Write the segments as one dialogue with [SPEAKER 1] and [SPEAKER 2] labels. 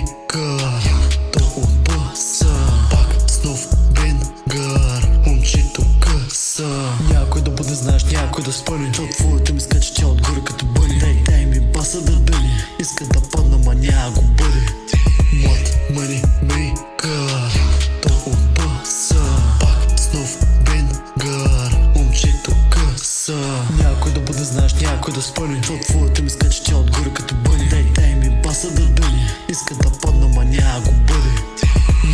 [SPEAKER 1] мейкър, то обаса, пак с нов бенгър, момчето къса. Някой да бъде, знаеш, някой да спъне, то твоето ми скача тя отгоре като бъне. Дай ми баса да дъни, иска да падна, ма няма го бъде. Млад мъни мейкър, то обаса, пак с нов бенгър, момчето къса. Някой да бъде, знаеш, някой да спъне, то твоето ми скача тя отгоре като бъне. Дай ми баса да дъни, иска да падна, ма няма го бъде.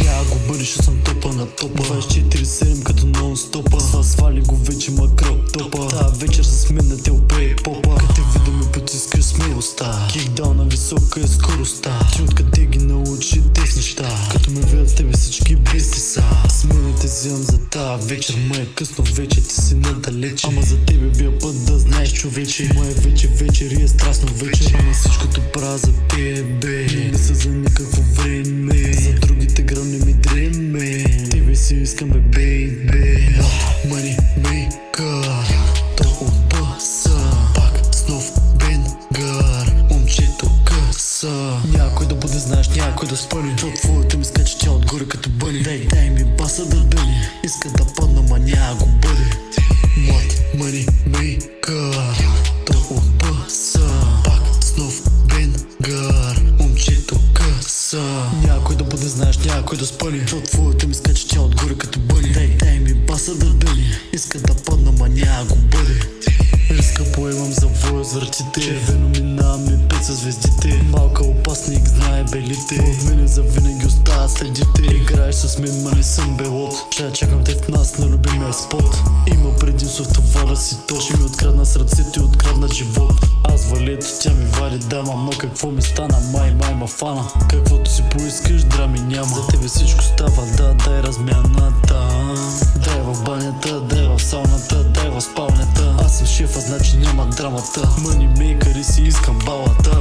[SPEAKER 1] Няма го бъде, ще съм топа на топа 24/7 като нон-стопа. Свали го вече ма кръп топа. Тая вечер с мен на те опее попа. Като те вида ми потискаш смелостта. Кикдаун на висока е скоростта. Ти откъде ги научи тези неща? Като ме видят тебе всички бести са. С мене те вземам за тая вечер. Ма е късно вече, ти си надалече. Ама за тебе бия път да знаеш, човече. Ма е вече вечер и е страстно вечер. Ама всичкото правя за тебе. Не са за никакво време. За другите грам не ми дреме. Тебе си искаме, бейбе. Мъни мейкър, то обаса, пак с нов бенгър, момчето къса. Някой да бъде, знаеш, някой да спъне, то твоето ми скача тя отгоре като бъне. Дай ми баса да дъни, иска да падна, ма няма го бъде. Млад мъни мейкър, то обаса, пак с нов бенгър, момчето къса. Някой да бъде, знаеш, някой да спъне, то твоето ми скача тя отгоре като бъне. Дай ми баса да дъни, иска да падна, ма няма го бъде. Риска поемам за воя с вратите. Червено минаваме пет със звездите. Малка опасник знае белите. От мене завинаги остават следите. Играеш с мен, ма не съм белот. Ще чакам те в нас на любимия спот. Има предимство в това да си то. Ще ми открадна сърцето и открадна живот. Аз валето, тя ми вади дама. Ма какво ми стана, май ма фана. Каквото си поискаш, драми няма. За тебе всичко става, да, дай размяната. Дай в банята, дай в сауната, дай в спалнята. Аз съм шефа, значи няма драмата. Мъни мейкър и си искам балата.